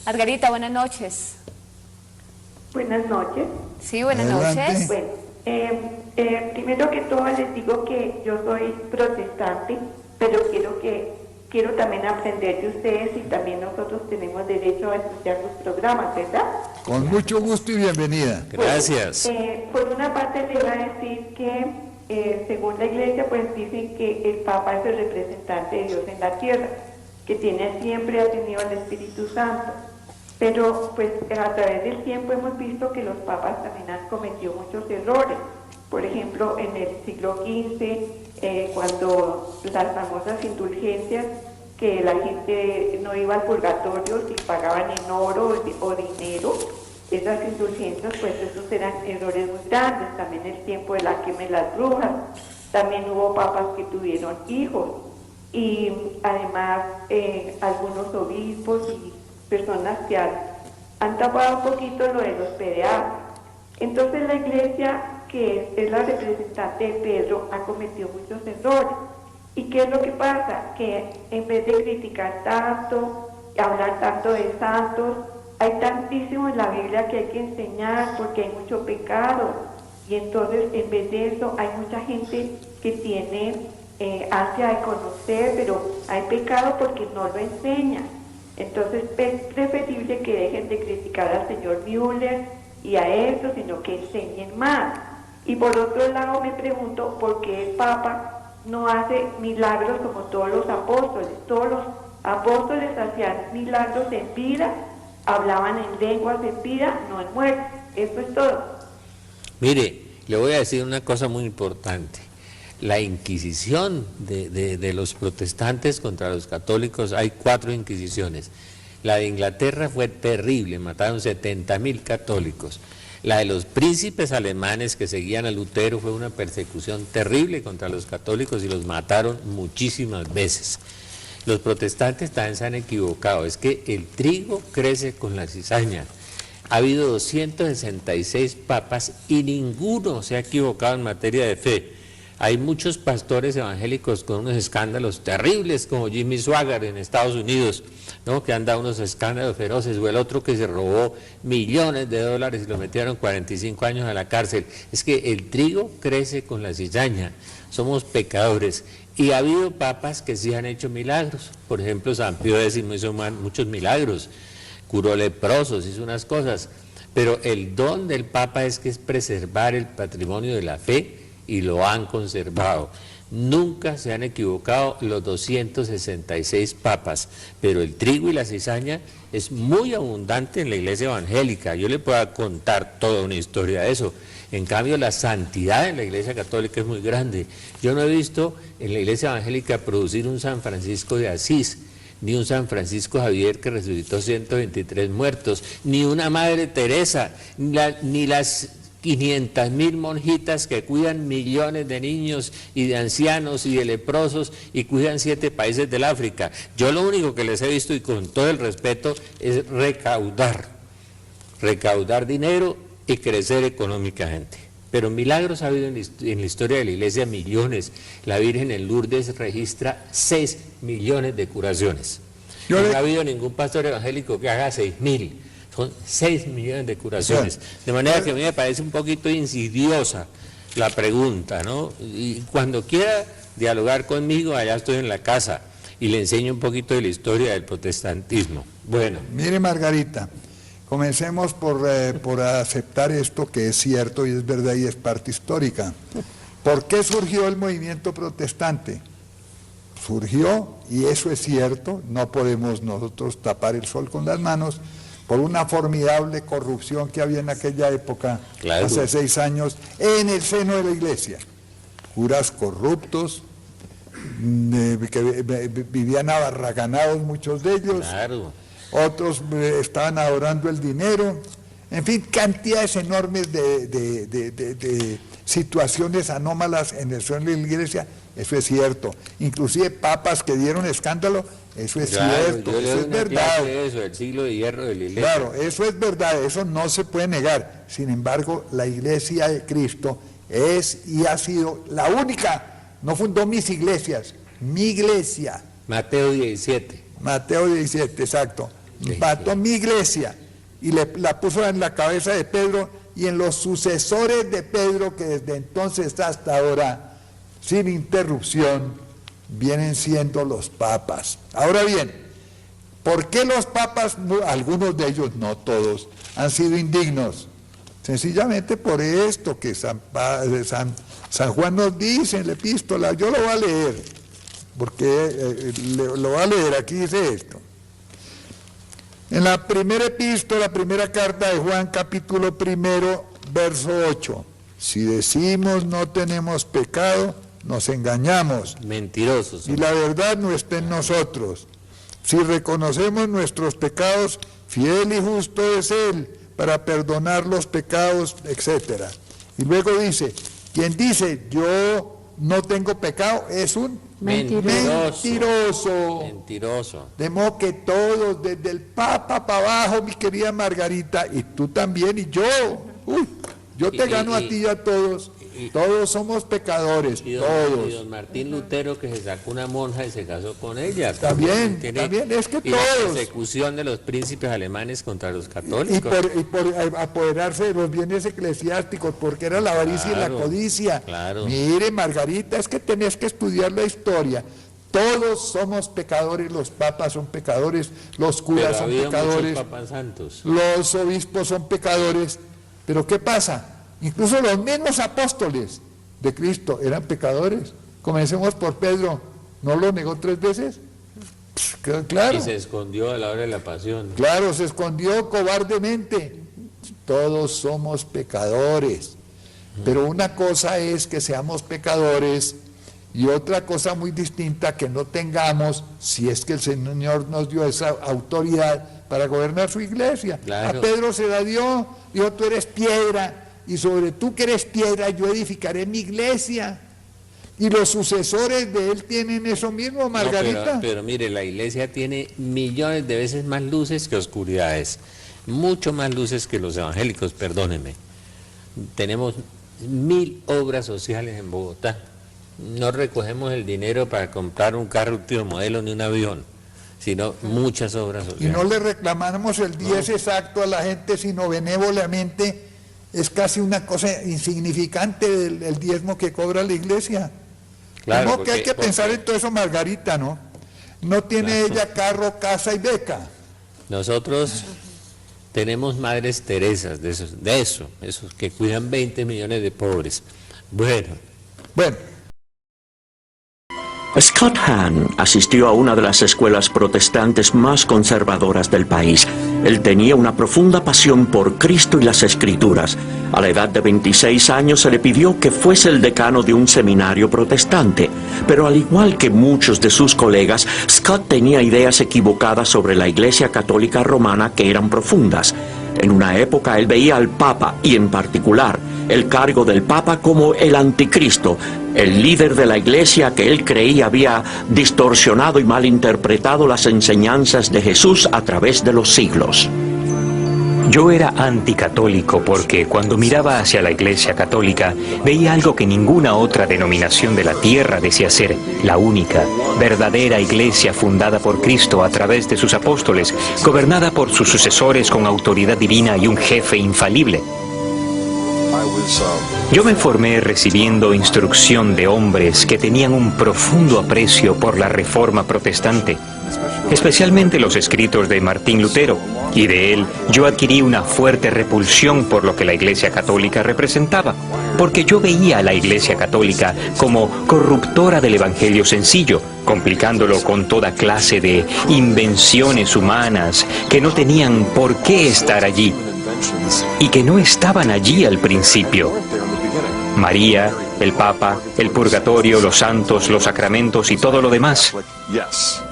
Margarita, buenas noches. Buenas noches. Sí, buenas Adelante. noches. Bueno, primero que todo les digo que yo soy protestante, pero quiero también aprender de ustedes y también nosotros tenemos derecho a escuchar sus programas, ¿verdad? Con mucho gusto y bienvenida. Gracias. Por una parte le iba a decir que según la iglesia pues dicen que el Papa es el representante de Dios en la tierra, que siempre ha tenido el Espíritu Santo. Pero pues a través del tiempo hemos visto que los papas también han cometido muchos errores. Por ejemplo, en el siglo XV, cuando las famosas indulgencias, que la gente no iba al purgatorio si pagaban en oro o dinero, esas indulgencias, pues esos eran errores muy grandes. También el tiempo de la quema de las brujas, también hubo papas que tuvieron hijos, y además algunos obispos y personas que han tapado un poquito lo de los pediatras. Entonces la iglesia, que es la representante de Pedro, ha cometido muchos errores. ¿Y qué es lo que pasa? Que en vez de criticar tanto, hablar tanto de santos, hay tantísimo en la Biblia que hay que enseñar porque hay mucho pecado. Y entonces en vez de eso hay mucha gente que tiene ansia de conocer, pero hay pecado porque no lo enseñan. Entonces es preferible que dejen de criticar al señor Müller y a eso, sino que enseñen más. Y por otro lado me pregunto por qué el Papa no hace milagros como todos los apóstoles. Todos los apóstoles hacían milagros en vida, hablaban en lenguas en vida, no en muerte. Eso es todo. Mire, le voy a decir una cosa muy importante. La Inquisición de los protestantes contra los católicos, hay 4 inquisiciones. La de Inglaterra fue terrible, mataron 70.000 católicos. La de los príncipes alemanes que seguían a Lutero fue una persecución terrible contra los católicos y los mataron muchísimas veces. Los protestantes también se han equivocado, es que el trigo crece con la cizaña. Ha habido 266 papas y ninguno se ha equivocado en materia de fe. Hay muchos pastores evangélicos con unos escándalos terribles, como Jimmy Swaggart en Estados Unidos, ¿no?, que han dado unos escándalos feroces, o el otro que se robó millones de dólares y lo metieron 45 años a la cárcel. Es que el trigo crece con la cizaña, somos pecadores. Y ha habido papas que sí han hecho milagros. Por ejemplo, San Pío X hizo muchos milagros, curó leprosos, hizo unas cosas. Pero el don del Papa es preservar el patrimonio de la fe, y lo han conservado. Nunca se han equivocado los 266 papas, pero el trigo y la cizaña es muy abundante en la iglesia evangélica. Yo le puedo contar toda una historia de eso. En cambio, la santidad en la iglesia católica es muy grande. Yo no he visto en la iglesia evangélica producir un San Francisco de Asís, ni un San Francisco Javier que resucitó 123 muertos, ni una Madre Teresa, ni las 500.000 monjitas que cuidan millones de niños y de ancianos y de leprosos y cuidan 7 países del África. Yo lo único que les he visto, y con todo el respeto, es recaudar dinero y crecer económicamente. Pero milagros ha habido en la historia de la iglesia millones. La Virgen en Lourdes registra 6 millones de curaciones. No ha habido ningún pastor evangélico que haga 6.000. Son 6 millones de curaciones. De manera que a mí me parece un poquito insidiosa la pregunta, ¿no? Y cuando quiera dialogar conmigo, allá estoy en la casa y le enseño un poquito de la historia del protestantismo. Bueno. Mire, Margarita, comencemos por aceptar esto que es cierto y es verdad y es parte histórica. ¿Por qué surgió el movimiento protestante? Surgió, y eso es cierto, no podemos nosotros tapar el sol con las manos, por una formidable corrupción que había en aquella época, claro, hace 6 años, en el seno de la iglesia. Curas corruptos, que vivían abarraganados muchos de ellos, claro, otros estaban adorando el dinero, en fin, cantidades enormes de situaciones anómalas en el seno de la iglesia. Eso es cierto. Inclusive papas que dieron escándalo, eso es cierto, eso es verdad. Eso, el siglo de hierro de la iglesia. Claro, eso es verdad, eso no se puede negar. Sin embargo, la iglesia de Cristo es y ha sido la única, no fundó mis iglesias, mi iglesia. Mateo 17. Mateo 17, exacto. mató mi iglesia y la puso en la cabeza de Pedro y en los sucesores de Pedro, que desde entonces hasta ahora, sin interrupción, vienen siendo los papas. Ahora bien, ¿por qué los papas, algunos de ellos, no todos, han sido indignos? Sencillamente por esto que San Juan nos dice en la epístola. Yo lo voy a leer, porque lo voy a leer, aquí dice esto. En la primera epístola, primera carta de Juan, capítulo 1, verso 8. Si decimos no tenemos pecado, nos engañamos. Mentirosos. Y la verdad no está en nosotros. Si reconocemos nuestros pecados, fiel y justo es Él para perdonar los pecados, etc. Y luego dice, quien dice yo no tengo pecado es un mentiroso. Mentiroso. De modo que todos, desde el Papa para abajo, mi querida Margarita, y tú también, y yo, yo te gano a ti y a todos. Todos somos pecadores, todos. Y don Martín Lutero, que se sacó una monja y se casó con ella. También, es que y todos. la persecución de los príncipes alemanes contra los católicos. Y por apoderarse de los bienes eclesiásticos, porque era la avaricia y la codicia. Claro. Mire, Margarita, es que tenés que estudiar la historia. Todos somos pecadores, los papas son pecadores, los curas son pecadores, papas santos. Los obispos son pecadores. Pero ¿qué pasa? Incluso los mismos apóstoles de Cristo eran pecadores. Comencemos por Pedro, ¿no lo negó 3 veces? Claro. Y se escondió a la hora de la pasión. Claro, se escondió cobardemente. Todos somos pecadores. Pero una cosa es que seamos pecadores y otra cosa muy distinta que no tengamos, si es que el Señor nos dio esa autoridad para gobernar su iglesia. Claro. A Pedro se la dio, dijo, tú eres piedra. Y sobre tú que eres piedra, yo edificaré mi iglesia. Y los sucesores de él tienen eso mismo, Margarita. No, pero mire, la iglesia tiene millones de veces más luces que oscuridades. Mucho más luces que los evangélicos, perdónenme. Tenemos 1000 obras sociales en Bogotá. No recogemos el dinero para comprar un carro último modelo ni un avión, sino muchas obras sociales. Y no le reclamamos el 10 exacto a la gente, sino benévolamente. Es casi una cosa insignificante el diezmo que cobra la iglesia. Claro, Como que hay que pensar en todo eso, Margarita, ¿no? No tiene ella carro, casa y beca. Nosotros tenemos madres Teresas, de esos que cuidan 20 millones de pobres. Bueno. Scott Hahn asistió a una de las escuelas protestantes más conservadoras del país. Él tenía una profunda pasión por Cristo y las Escrituras. A la edad de 26 años se le pidió que fuese el decano de un seminario protestante. Pero al igual que muchos de sus colegas, Scott tenía ideas equivocadas sobre la Iglesia Católica Romana que eran profundas. En una época él veía al Papa, y en particular el cargo del Papa, como el anticristo, el líder de la Iglesia que él creía había distorsionado y malinterpretado las enseñanzas de Jesús a través de los siglos. Yo era anticatólico porque cuando miraba hacia la Iglesia Católica veía algo que ninguna otra denominación de la tierra decía ser: la única, verdadera Iglesia fundada por Cristo a través de sus apóstoles, gobernada por sus sucesores con autoridad divina y un jefe infalible. Yo me formé recibiendo instrucción de hombres que tenían un profundo aprecio por la Reforma protestante, especialmente los escritos de Martín Lutero, y de él yo adquirí una fuerte repulsión por lo que la Iglesia Católica representaba, porque yo veía a la Iglesia Católica como corruptora del Evangelio sencillo, complicándolo con toda clase de invenciones humanas que no tenían por qué estar allí, y que no estaban allí al principio. María, el Papa, el purgatorio, los santos, los sacramentos y todo lo demás.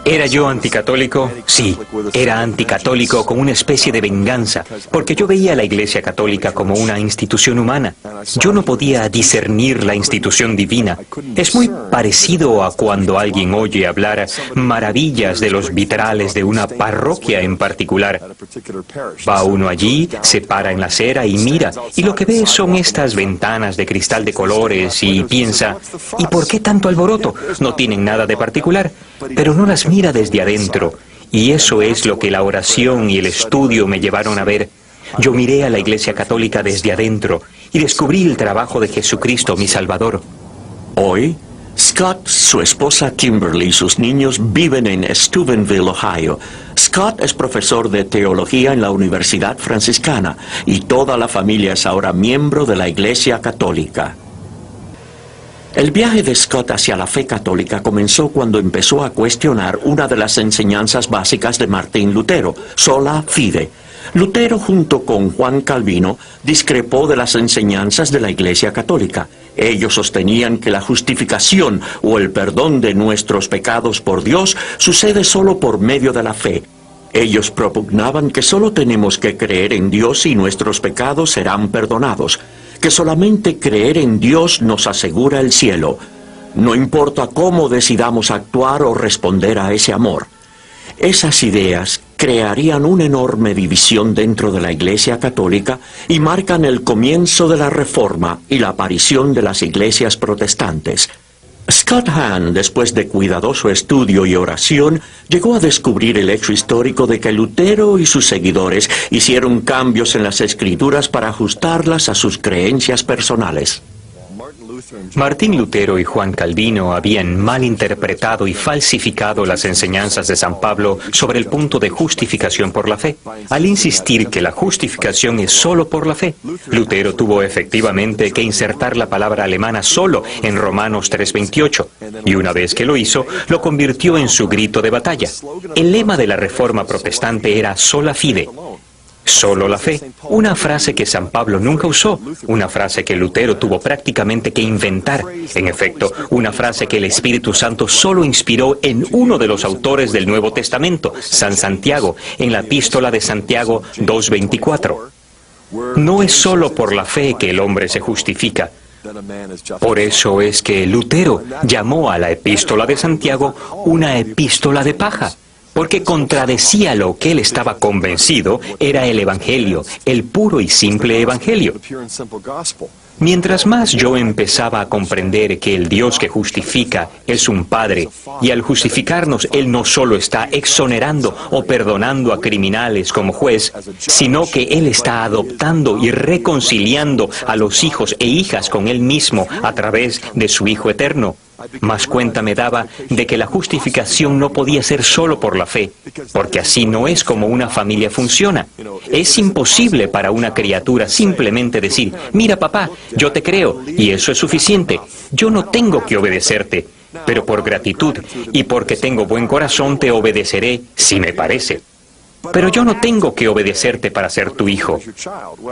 ¿Era yo anticatólico? Sí, era anticatólico con una especie de venganza, porque yo veía a la Iglesia Católica como una institución humana. Yo no podía discernir la institución divina. Es muy parecido a cuando alguien oye hablar maravillas de los vitrales de una parroquia en particular. Va uno allí, se para en la acera y mira, y lo que ve son estas ventanas de cristal de colores y piensa: ¿y por qué tanto alboroto? No tienen nada de particular, pero no las mira desde adentro Y eso es lo que la oración y el estudio me llevaron a ver. Yo miré a la Iglesia Católica desde adentro y descubrí el trabajo de Jesucristo, mi Salvador. Hoy, Scott, su esposa Kimberly y sus niños viven en Steubenville, Ohio. Scott es profesor de teología en la Universidad Franciscana y toda la familia es ahora miembro de la Iglesia Católica. El viaje de Scott hacia la fe católica comenzó cuando empezó a cuestionar una de las enseñanzas básicas de Martín Lutero, sola fide. Lutero, junto con Juan Calvino, discrepó de las enseñanzas de la Iglesia Católica. Ellos sostenían que la justificación o el perdón de nuestros pecados por Dios sucede solo por medio de la fe. Ellos propugnaban que solo tenemos que creer en Dios y nuestros pecados serán perdonados, que solamente creer en Dios nos asegura el cielo. No importa cómo decidamos actuar o responder a ese amor. Esas ideas crearían una enorme división dentro de la Iglesia Católica y marcan el comienzo de la Reforma y la aparición de las iglesias protestantes. Scott Hahn, después de cuidadoso estudio y oración, llegó a descubrir el hecho histórico de que Lutero y sus seguidores hicieron cambios en las Escrituras para ajustarlas a sus creencias personales. Martín Lutero y Juan Calvino habían malinterpretado y falsificado las enseñanzas de San Pablo sobre el punto de justificación por la fe. Al insistir que la justificación es solo por la fe, Lutero tuvo efectivamente que insertar la palabra alemana solo en Romanos 3:28, y una vez que lo hizo, lo convirtió en su grito de batalla. El lema de la Reforma Protestante era sola fide. Solo la fe, una frase que San Pablo nunca usó, una frase que Lutero tuvo prácticamente que inventar. En efecto, una frase que el Espíritu Santo solo inspiró en uno de los autores del Nuevo Testamento, San Santiago, en la Epístola de Santiago 2:24. No es solo por la fe que el hombre se justifica. Por eso es que Lutero llamó a la Epístola de Santiago una epístola de paja, porque contradecía lo que él estaba convencido era el Evangelio, el puro y simple Evangelio. Mientras más yo empezaba a comprender que el Dios que justifica es un Padre, y al justificarnos Él no solo está exonerando o perdonando a criminales como juez, sino que Él está adoptando y reconciliando a los hijos e hijas con Él mismo a través de su Hijo eterno. Más cuenta me daba de que la justificación no podía ser solo por la fe, porque así no es como una familia funciona. Es imposible para una criatura simplemente decir, mira papá, yo te creo, y eso es suficiente. Yo no tengo que obedecerte, pero por gratitud y porque tengo buen corazón te obedeceré si me parece. Pero yo no tengo que obedecerte para ser tu hijo.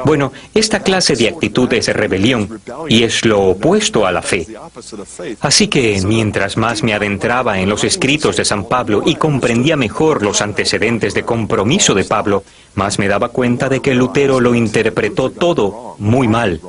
Bueno, esta clase de actitud es rebelión y es lo opuesto a la fe. Así que mientras más me adentraba en los escritos de San Pablo y comprendía mejor los antecedentes de compromiso de Pablo, más me daba cuenta de que Lutero lo interpretó todo muy mal.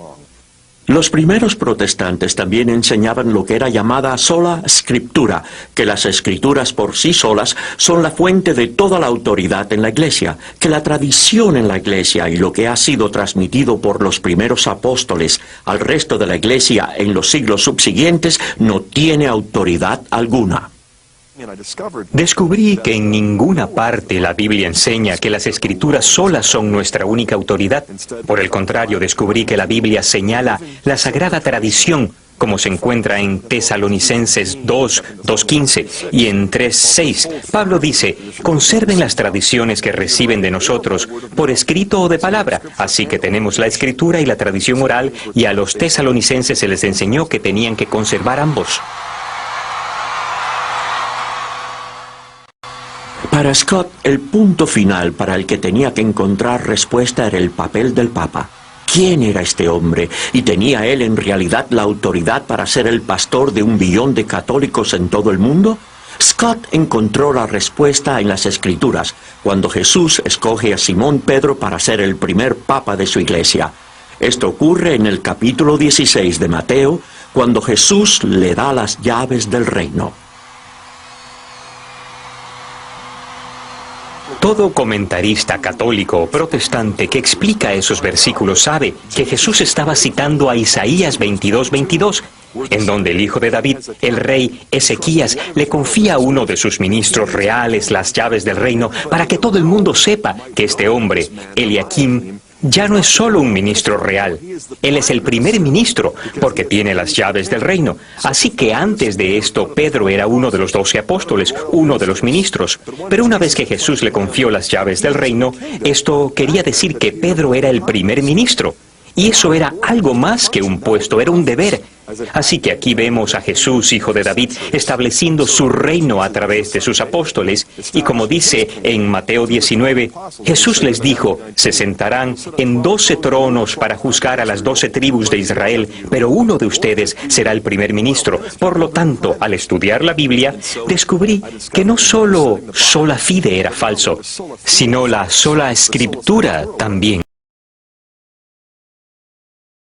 Los primeros protestantes también enseñaban lo que era llamada sola scriptura, que las escrituras por sí solas son la fuente de toda la autoridad en la Iglesia, que la tradición en la Iglesia y lo que ha sido transmitido por los primeros apóstoles al resto de la Iglesia en los siglos subsiguientes no tiene autoridad alguna. Descubrí que en ninguna parte la Biblia enseña que las Escrituras solas son nuestra única autoridad. Por el contrario, descubrí que la Biblia señala la sagrada tradición, como se encuentra en Tesalonicenses 2:15 y en 3:6. Pablo dice, conserven las tradiciones que reciben de nosotros, por escrito o de palabra. Así que tenemos la Escritura y la tradición oral, y a los tesalonicenses se les enseñó que tenían que conservar ambos. Para Scott, el punto final para el que tenía que encontrar respuesta era el papel del Papa. ¿Quién era este hombre? ¿Y tenía él en realidad la autoridad para ser el pastor de 1 billón de católicos en todo el mundo? Scott encontró la respuesta en las Escrituras, cuando Jesús escoge a Simón Pedro para ser el primer papa de su iglesia. Esto ocurre en el capítulo 16 de Mateo, cuando Jesús le da las llaves del reino. Todo comentarista católico o protestante que explica esos versículos sabe que Jesús estaba citando a Isaías 22:22, en donde el hijo de David, el rey Ezequías, le confía a uno de sus ministros reales las llaves del reino para que todo el mundo sepa que este hombre, Eliakim, ya no es solo un ministro real, él es el primer ministro porque tiene las llaves del reino. Así que antes de esto, Pedro era uno de los 12 apóstoles, uno de los ministros. Pero una vez que Jesús le confió las llaves del reino, esto quería decir que Pedro era el primer ministro. Y eso era algo más que un puesto, era un deber. Así que aquí vemos a Jesús, hijo de David, estableciendo su reino a través de sus apóstoles. Y como dice en Mateo 19, Jesús les dijo, se sentarán en 12 tronos para juzgar a las 12 tribus de Israel, pero uno de ustedes será el primer ministro. Por lo tanto, al estudiar la Biblia, descubrí que no solo sola fide era falso, sino la sola escritura también.